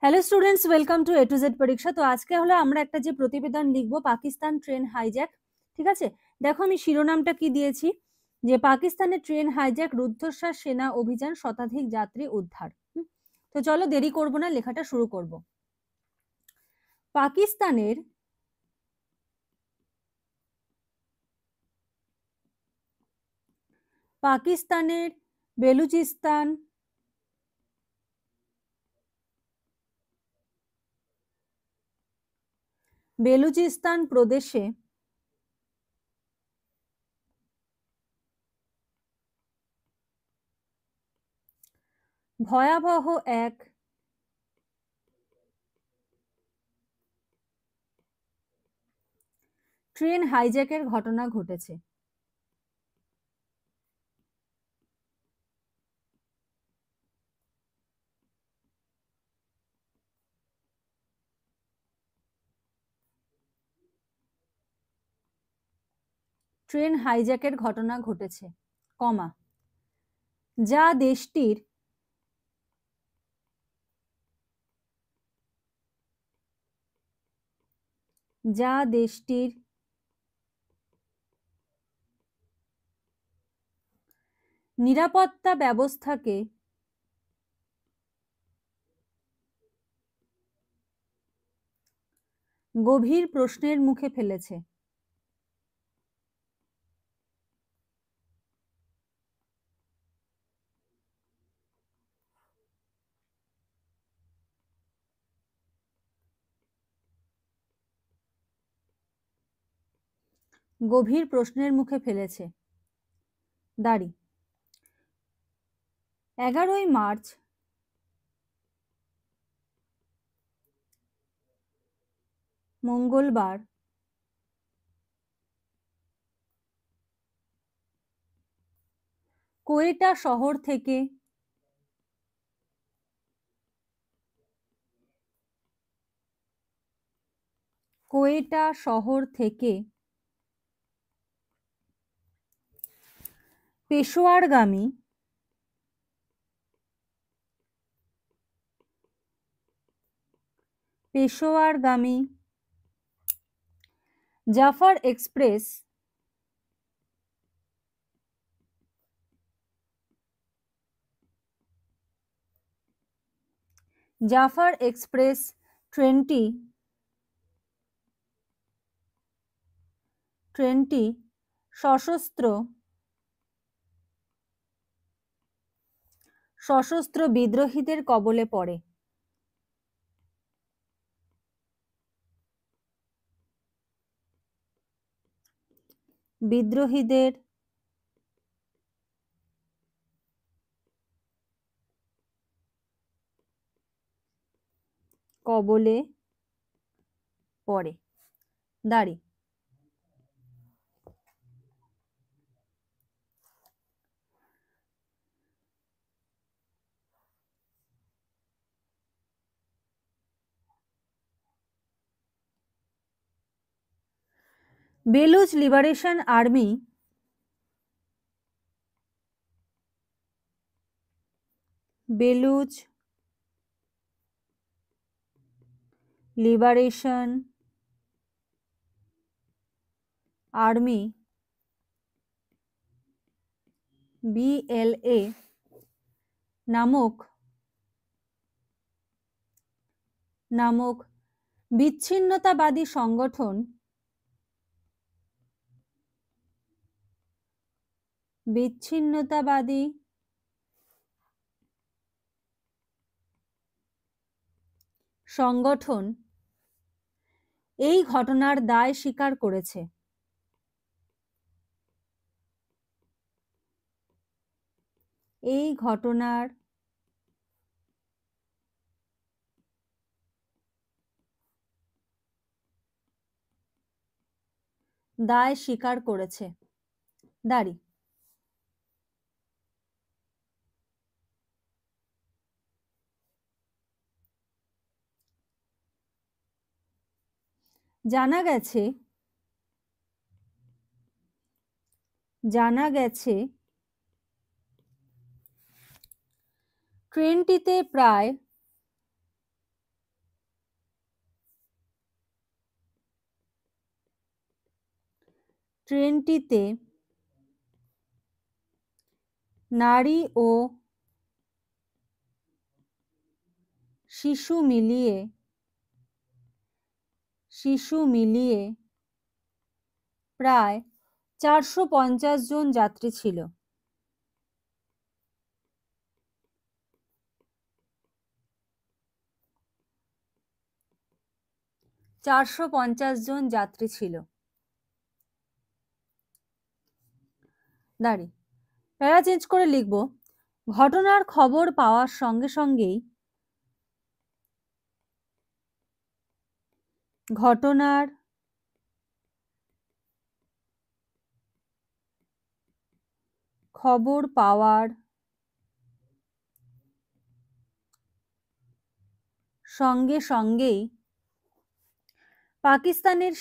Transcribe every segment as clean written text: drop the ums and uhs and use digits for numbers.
Hello students, welcome to A to Z পরীক্ষা। তো আজকে হলো আমরা একটা যে প্রতিবেদন লিখবো, পাকিস্তান ট্রেন হাইজ্যাক। ঠিক আছে, দেখো আমি শিরোনামটা কি দিয়েছি, যে পাকিস্তানের ট্রেন হাইজ্যাক, রুদ্ধশ্বাস সেনা অভিযান, শতাধিক যাত্রী উদ্ধার। তো চলো দেরি করব না, লেখাটা শুরু করব। পাকিস্তানের পাকিস্তানের বেলুচিস্তান বেলুচিস্তান প্রদেশে ভয়াবহ এক ট্রেন হাইজ্যাকের ঘটনা ঘটেছে। ট্রেন হাইজ্যাকের ঘটনা ঘটেছে, কমা, যা দেশটির নিরাপত্তা ব্যবস্থাকে গভীর প্রশ্নের মুখে ফেলেছে। গভীর প্রশ্নের মুখে ফেলেছে। দাঁড়ি 11ই মার্চ মঙ্গলবার কোয়েটা শহর থেকে পেশোয়ারগামী জাফর এক্সপ্রেস ট্রেনটি সশস্ত্র বিদ্রোহীদের কবলে পড়ে। বিদ্রোহীদের কবলে পড়ে। দাঁড়ি বেলুচ লিবারেশন আর্মি BLA নামক বিচ্ছিন্নতাবাদী সংগঠন এই ঘটনার দায় স্বীকার করেছে। এই ঘটনার দায় স্বীকার করেছে। দাঁড়ি জানা গেছে ট্রেনটিতে প্রায় ট্রেনটিতে নারী ও শিশু মিলিয়ে প্রায় 450 জন যাত্রী ছিল। 450 জন যাত্রী ছিল। দাঁড়ি প্যারা চেঞ্জ করে লিখব, ঘটনার খবর পাওয়ার সঙ্গে সঙ্গেই ঘটনার খবর পাওয়ার সঙ্গে সঙ্গেই পাকিস্তানের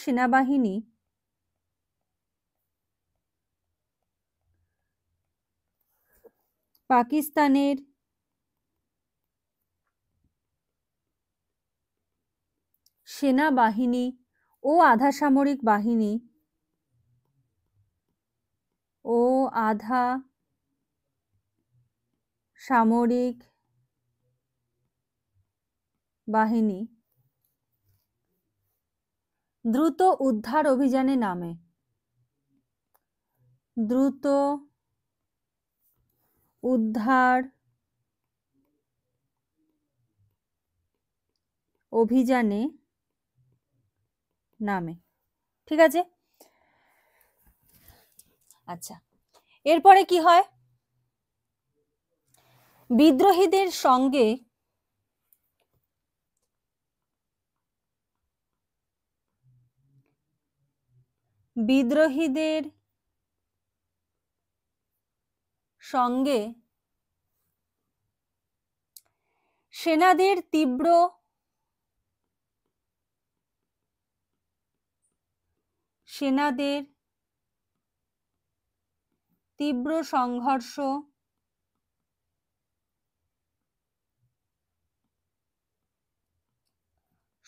সেনাবাহিনী ও আধা সামরিক বাহিনী দ্রুত উদ্ধার অভিযানে নামে। ঠিক আছে, আচ্ছা এরপরে কি হয়, বিদ্রোহীদের সঙ্গে সেনাদের তীব্র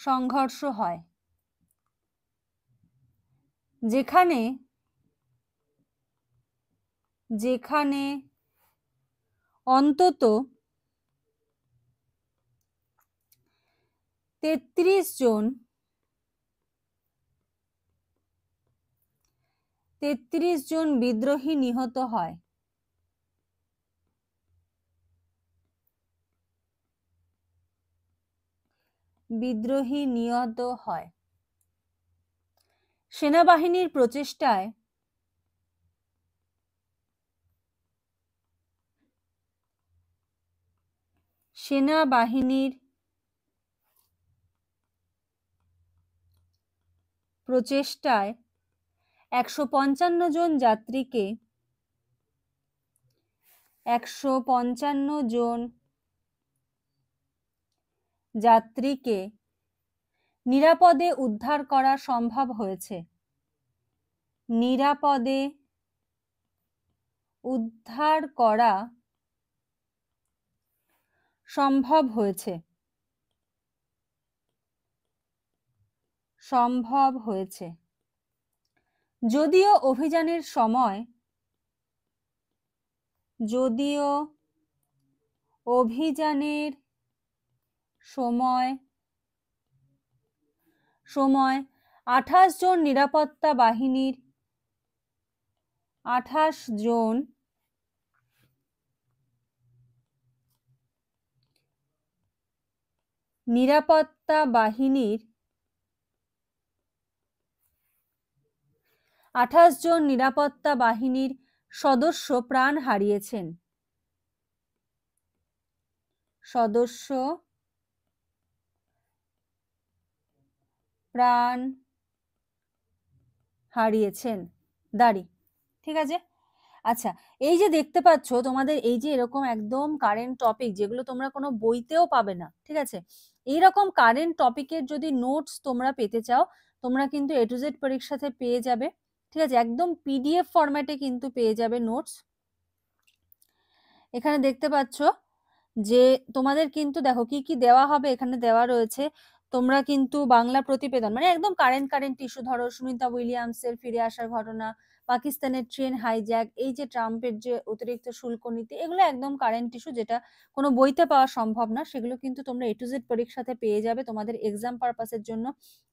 সংঘর্ষ হয়, যেখানে অন্তত 33 জন বিদ্রোহী নিহত হয়। সেনাবাহিনীর প্রচেষ্টায় সেনাবাহিনীর প্রচেষ্টায় 155 জন যাত্রীকে 155 জন যাত্রীকে নিরাপদে উদ্ধার করা সম্ভব হয়েছে। নিরাপদে উদ্ধার করা সম্ভব হয়েছে। যদিও অভিযানের সময় 28 জন নিরাপত্তা বাহিনীর সদস্য প্রাণ হারিয়েছেন। দাঁড়ি ঠিক আছে, আচ্ছা এই যে দেখতে পাচ্ছ তোমাদের এই যে এরকম একদম কারেন্ট টপিক যেগুলো তোমরা কোনো বইতেও পাবে না, ঠিক আছে, এইরকম কারেন্ট টপিকের যদি নোটস তোমরা পেতে চাও তোমরা কিন্তু A to Z পরীক্ষাতে পেয়ে যাবে, ঠিক আছে, একদম PDF ফরম্যাটে কিন্তু পেয়ে যাবে নোটস। এখানে দেখতে পাচ্ছ যে তোমাদের কিন্তু দেখো কি কি দেওয়া হবে, এখানে দেওয়া রয়েছে তোমরা কিন্তু বাংলা প্রতিবেদন মানে একদম কারেন্ট ইস্যু, ধরো সুনিতা উইলিয়ামসের ফিরে আসার ঘটনা, পাকিস্তানের ট্রেন হাইজ্যাক, এই যে ট্রাম্পের যে অতিরিক্ত শুল্ক নীতি, এগুলো একদম কারেন্ট ইস্যু, যেটা কোনো বইতে পাওয়া সম্ভব না। সেগুলো কিন্তু তোমরা A to Z পরীক্ষাতে পেয়ে যাবে তোমাদের এক্সাম পারপাসের জন্য।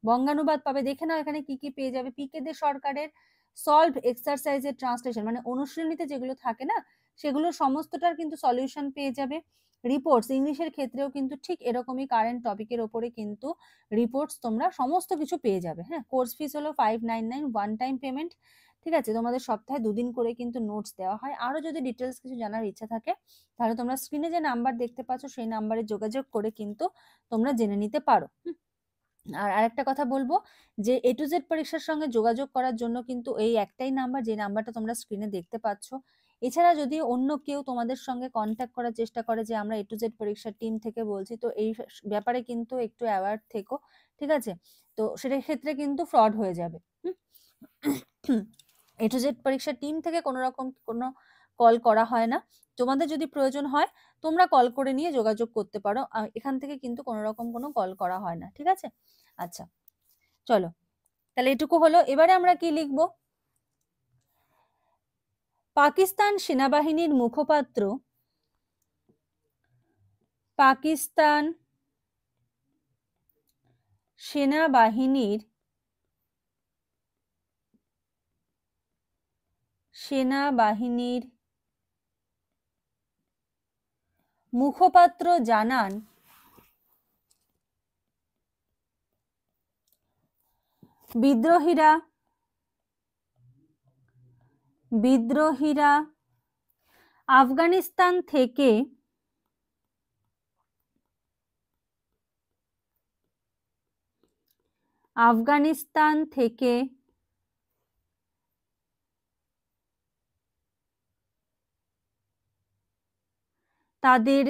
বঙ্গানুবাদ পাবে, দেখে নাও এখানে কি কি পেয়ে যাবে। পিকে দে সরকারের সলভ এক্সারসাইজের ট্রান্সলেশন, মানে অনুশীলনীতে যেগুলো থাকে না, সেগুলো সমস্তটার কিন্তু সলিউশন পেয়ে যাবে। রিপোর্টস, ইংলিশের ক্ষেত্রেও কিন্তু ঠিক এরকমই কারেন্ট টপিকের ওপরে কিন্তু রিপোর্টস তোমরা সমস্ত কিছু পেয়ে যাবে। হ্যাঁ, কোর্স ফিস হলো 599, ওয়ান টাইম পেমেন্ট। ঠিক আছে, তোমাদের সপ্তাহে 2 দিন করে কিন্তু নোটস দেওয়া হয়। আরো যদি ডিটেলস কিছু জানার ইচ্ছা থাকে, তাহলে তোমরা স্ক্রিনে যে নাম্বার দেখতে পাচ্ছ সেই নাম্বারে যোগাযোগ করে কিন্তু তোমরা জেনে নিতে পারো। আর আরেকটা কথা বলবো যে A to Z পরীক্ষার সঙ্গে যোগাযোগ করার জন্য কিন্তু এই একটাই নাম্বার, যে নাম্বারটা তোমরা স্ক্রিনে দেখতে পাচ্ছ। এছাড়া যদি অন্য কেউ তোমাদের সঙ্গে কন্ট্যাক্ট করার চেষ্টা করে যে আমরা A to Z পরীক্ষার টিম থেকে বলছি, তো এই ব্যাপারে কিন্তু একটু অ্যাওয়ার থেকো। ঠিক আছে, তো সেটার ক্ষেত্রে কিন্তু ফ্রড হয়ে যাবে। A to Z পরীক্ষার টিম থেকে কোনো রকম কোনো কল করা হয় না। তোমাদের যদি প্রয়োজন হয় তোমরা কল করে নিয়ে যোগাযোগ করতে পারো, এখান থেকে কিন্তু কোনো রকম কোনো কল করা হয় না। ঠিক আছে, আচ্ছা চলো, তাহলে এটুকু হলো। এবারে আমরা কি লিখব? পাকিস্তান সেনাবাহিনীর মুখপাত্র, পাকিস্তান সেনাবাহিনীর মুখপাত্র জানান, বিদ্রোহীরা আফগানিস্তান থেকে তাদের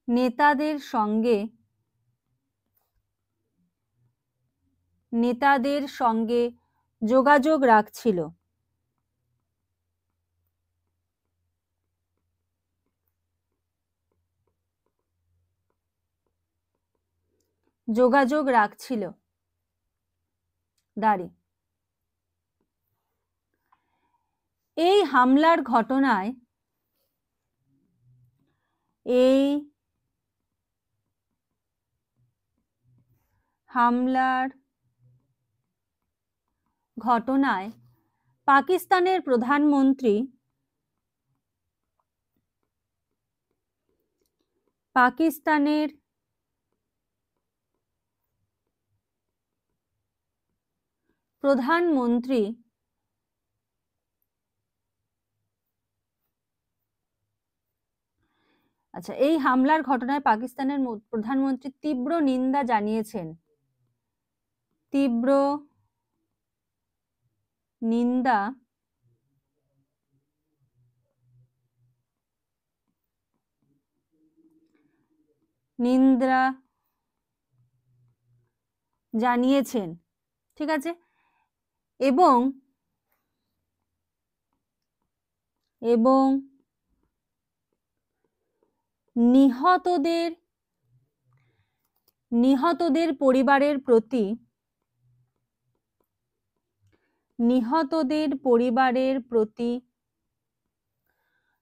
নেতাদের সঙ্গে যোগাযোগ রাখছিল। দাঁড়ি, এই হামলার ঘটনায় পাকিস্তানের প্রধানমন্ত্রী আচ্ছা, এই হামলার ঘটনায় পাকিস্তানের প্রধানমন্ত্রী তীব্র নিন্দা জানিয়েছেন। ঠিক আছে, এবং নিহতদের পরিবারের প্রতি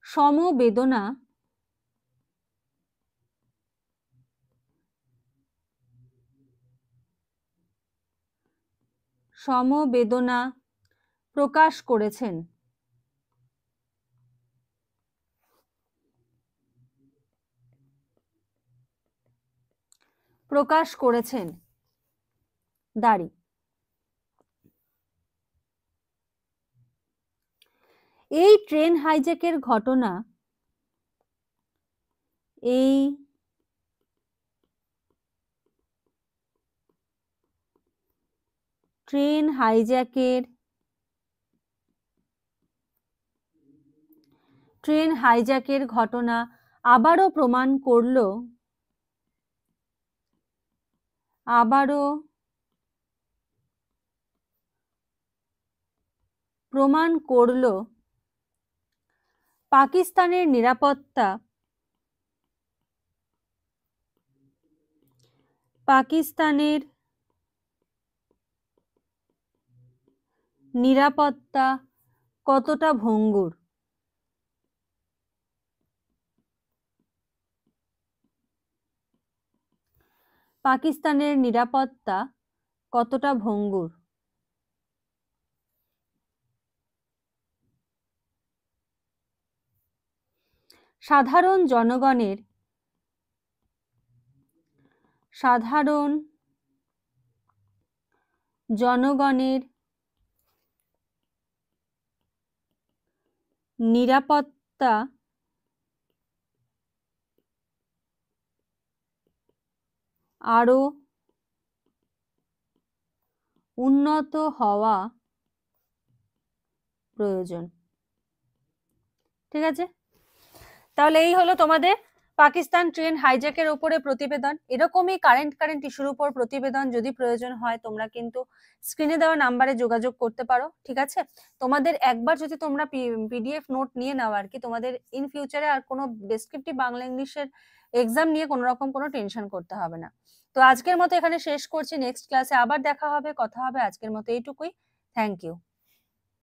সমবেদনা প্রকাশ করেছেন। দাঁড়ি, এই ট্রেন হাইজ্যাকের ঘটনা আবারও প্রমাণ করলো পাকিস্তানের নিরাপত্তা পাকিস্তানের নিরাপত্তা কতটা ভঙ্গুর? পাকিস্তানের নিরাপত্তা কতটা ভঙ্গুর? সাধারণ জনগণের নিরাপত্তা আরো উন্নত হওয়া প্রয়োজন। ঠিক আছে, তাহলে এই হলো তোমাদের পাকিস্তান ট্রেন হাইজ্যাকের উপরে প্রতিবেদন। এরকমই কারেন্ট ইস্যুর উপর প্রতিবেদন যদি প্রয়োজন হয় তোমরা কিন্তু স্ক্রিনে দেওয়া নাম্বারে যোগাযোগ করতে পারো। ঠিক আছে, তোমাদের একবার যদি তোমরা পিডিএফ নোট নিয়ে নাও আর কি, তোমাদের ইন ফিউচারে আর কোনো ডেসক্রিপটিভ বাংলা ইংলিশের এক্সাম নিয়ে কোনো রকম কোনো টেনশন করতে হবে না। তো আজকের মতো এখানে শেষ করছি, নেক্সট ক্লাসে আবার দেখা হবে, কথা হবে। আজকের মতো এইটুকুই, থ্যাংক ইউ।